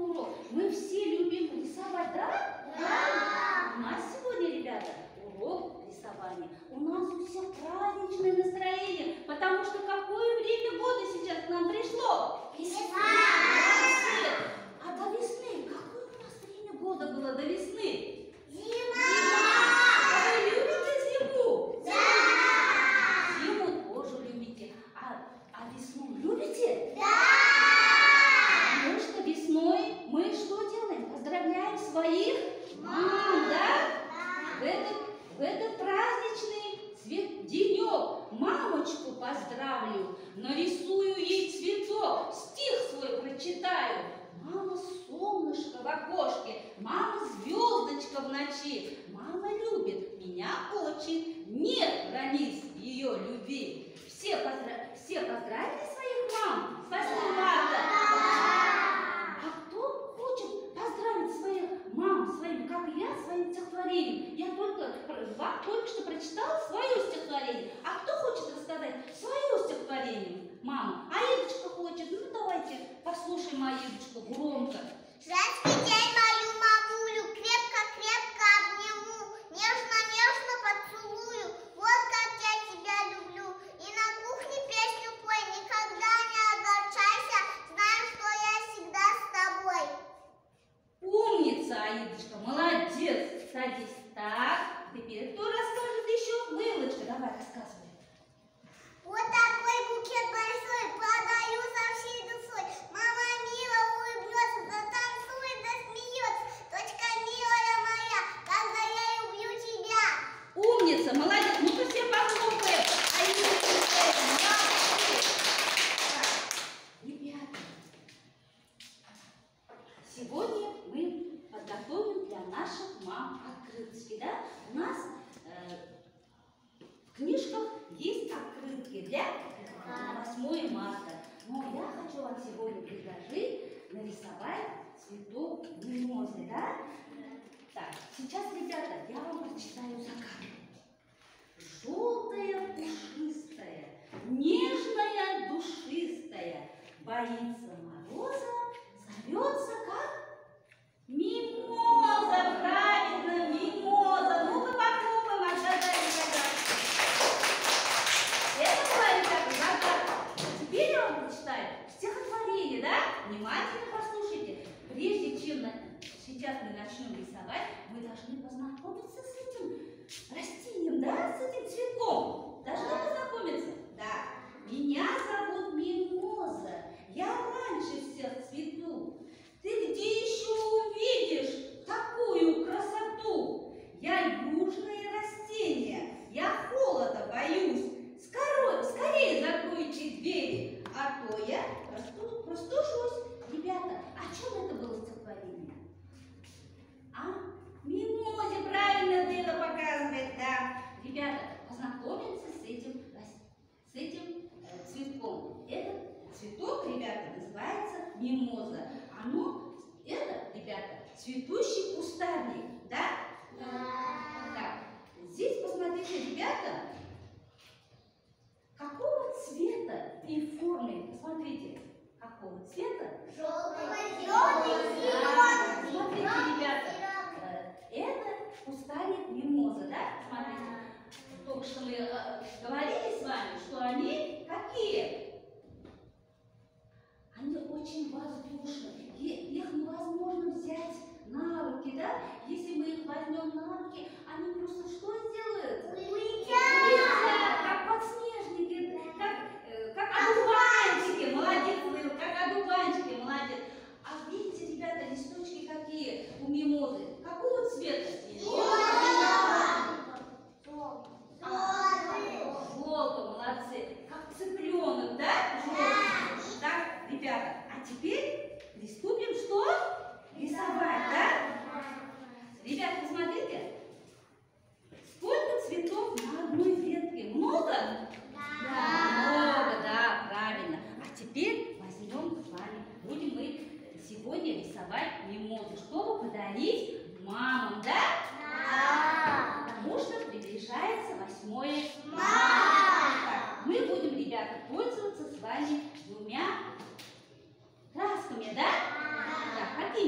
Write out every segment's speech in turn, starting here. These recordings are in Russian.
урок. Мы все любим рисовать, да? Да! У нас сегодня, ребята, урок рисования. У нас у всех праздничное настроение, потому что какое время года сейчас к нам пришло? Весна! А до весны, какое у нас время года было до весны? Зима! А вы любите зиму? Да! Зиму тоже любите. А весну любите? Да! Потому что весной мы что делаем? Поздравляем своих мам, да? В этот праздничный денек мамочку поздравлю, нарисую ей цветок, стих свой прочитаю. Мама солнышко в окошке, мама звездочка в ночи. Мама любит меня очень, нет границ ее любви. Все поздравили своих мам с 8 марта? А кто хочет поздравить своих мам, своим, как и я, своим стихотворением? Я вам только что прочитала свое стихотворение. А кто хочет рассказать свое стихотворение, мама? Аидочка хочет. Ну, давайте послушаем Аидочку громко. Женский день мою мамулю крепко-крепко обниму, нежно-нежно поцелую. Вот как я тебя люблю. И на кухне песню пой, никогда не огорчайся, знай, что я всегда с тобой. Умница, Аидочка, молодец. Садись. Так, теперь кто расскажет еще? Мылочка, давай рассказывай. Вот такой букет большой подаю со всей душой. Мама мило улыбнется, затанцует, засмеется. Дочка милая моя, когда я люблю тебя. Умница, молодец. Ну-ка все похлопаем. Ребята, сегодня мы подготовим для наших мам открыточки, да? У нас в книжках есть открытки для 8 марта. Но я хочу вам сегодня предложить нарисовать цветок мимозы, да? Так, сейчас, ребята, я вам прочитаю загадку. Желтая, пушистая, нежная, душистая, боится мороза, зовется как? Мимоза, правильно, мимоза. Ну-ка попробуем отгадать загадку. Это была, ребята, загадка. Теперь я вам прочитаю стихотворение, да? Внимательно послушайте. Прежде чем сейчас мы начнем рисовать, мы должны познакомиться с этим растением, да? С этим цветком. Должны познакомиться? Да. Меня зовут Мимоза. Я раньше всех цвету. Ты где еще увидишь такую красоту? Я южное растение, я холода боюсь. Скорее закройте двери, а то я простужусь. Ребята, о чем это было стихотворение? Мимозе, правильно дело показывает, да. Ребята, познакомимся с этим цветком. Этот цветок, ребята, называется мимоза. Это, ребята, цветущий кустарник, да? Да. Так, здесь посмотрите, ребята, какого цвета и формы, посмотрите, какого цвета? Желтый, Смотрите, ребята, это кустарник мимоза, да? Смотрите, только что мы говорили с вами, что они какие? Они очень воздушные, их невозможно взять на руки, да? Если мы их возьмем на руки, они просто что сделают? Улетят, как подснежники, как одуванчики, молодец, Лыл, как одуванчики, молодец. А видите, ребята, листочки какие у мимозы? Какого цвета? Желтого, молодцы. Как цыпленок, да? Желтый. Так, ребята, а теперь приступим что? Рисовать, да? Ребята, посмотрите. Сколько цветов на одной ветке? Много? Да, много, да, правильно. А теперь возьмем с вами, будем мы сегодня рисовать мимозу, чтобы подарить мамам, да? Да. Потому что приближается 8 марта. Мы будем, ребята, пользоваться с вами двумя красками, да? Да. Какими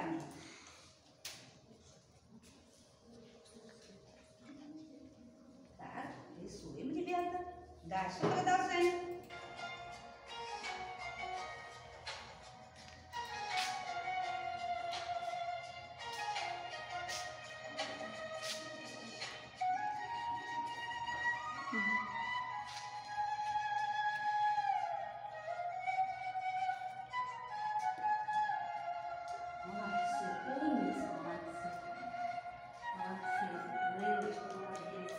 парни. Так, рисуем, ребята. Дальше продолжаем. Молодцы, умницы, молодцы. Молодцы, Лейлочка, молодец.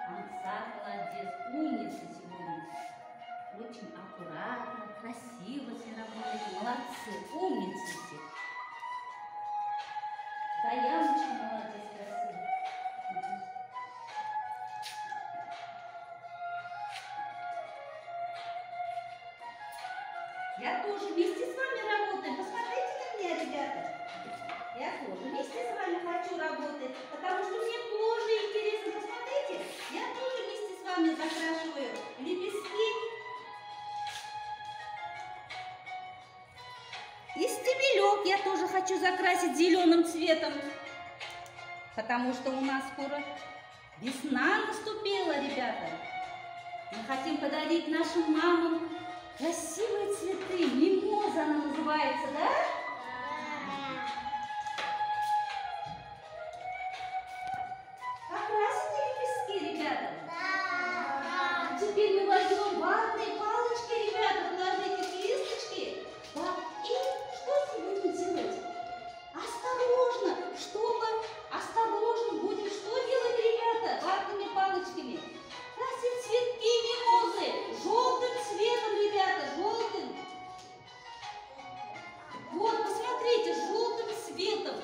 Ансар, молодец, умница сегодня. Очень аккуратно, красиво все работаете. Молодцы, умницы все. Даяночка, молодец, красиво. Я тоже вместе с вами работаю. Посмотрите на меня, ребята. Я тоже вместе с вами хочу работать, потому что мне тоже интересно. Посмотрите, я тоже вместе с вами закрашиваю лепестки и стебелек. Я тоже хочу закрасить зеленым цветом, потому что у нас скоро весна наступила, ребята. Мы хотим подарить нашим мамам красивые цветы. Мимоза она называется, да? Покрасили лепестки, ребята? Да. Теперь мы возьмем ватные палочки, ребята, положите кисточки. Да. И что сегодня делать? Осторожно, осторожно будем что делать, ребята, ватными палочками? Красить цветки мимозы желтым цветом, ребята, желтым. Вот, посмотрите, желтым цветом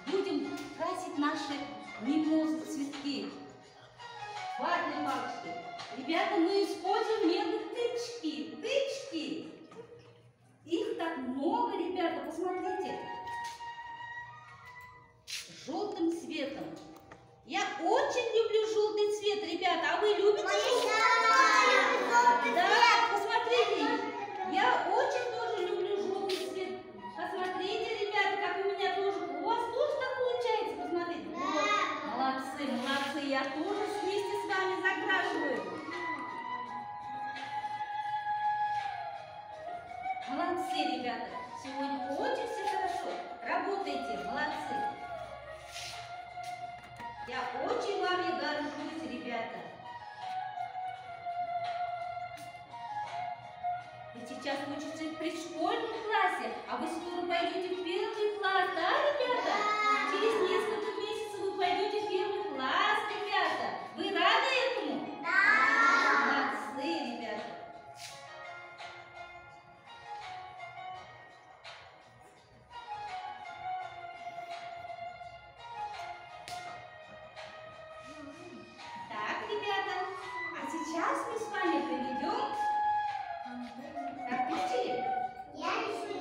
будем красить наши мимозы, цветки. Ватные палочки. Ребята, мы используем метод тычки. Тычки. Их так много, ребята, посмотрите. Желтым цветом. Я очень люблю желтый цвет, ребята. А вы любите желтый цвет? Да, посмотрите. Я очень тоже люблю желтый цвет. Посмотрите, ребята, как у меня тоже. У вас тоже так получается? Посмотрите. Вот. Молодцы, молодцы. Я тоже вместе с вами закрашиваю. Молодцы, ребята. Сегодня очень все хорошо. Работаете. Молодцы. Я очень вами горжусь, ребята. Вы сейчас учитесь в предшкольном классе, а вы скоро пойдете в первый класс, да, ребята? Через несколько месяцев вы пойдете в первый класс, ребята. Вы рады этому? Да. Молодцы, ребята. Так, ребята, а сейчас мы с вами проведем. Так, включили? Я рисую.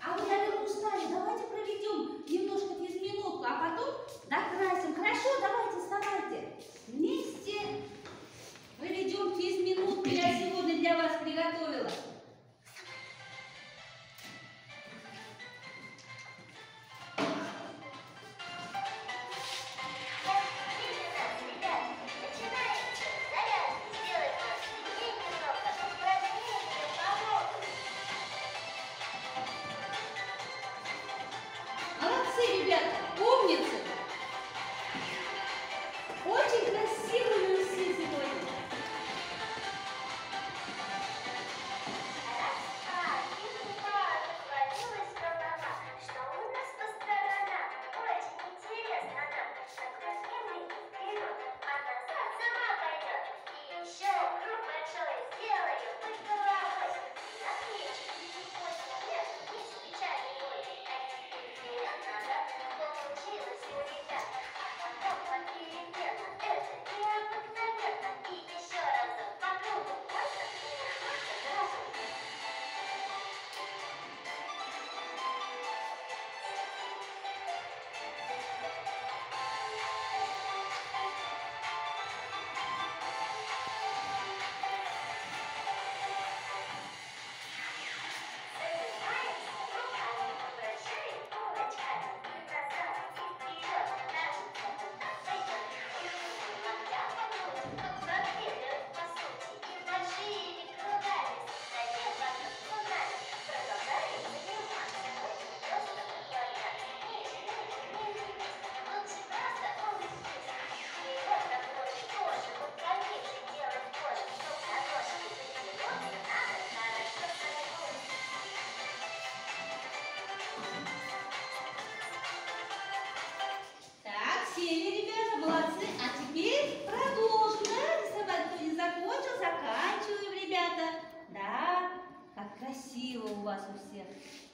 А вы, наверное, устали. Давайте проведем немножко физминутку, а потом докрасим. Хорошо, давайте, вставайте. Вместе проведем физминутку. Я сегодня для вас приготовила. Молодцы, ребята, умницы. Очень красивые мы все сегодня.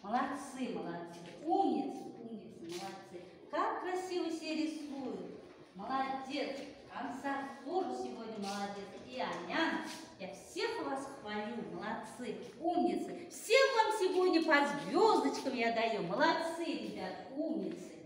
Молодцы, молодцы. Умницы, умницы, молодцы. Как красиво все рисуют. Молодец. Ансар тоже сегодня молодец. И Аняна. Я всех вас хвалю. Молодцы, умницы. Всем вам сегодня по звездочкам я даю. Молодцы, ребят, умницы.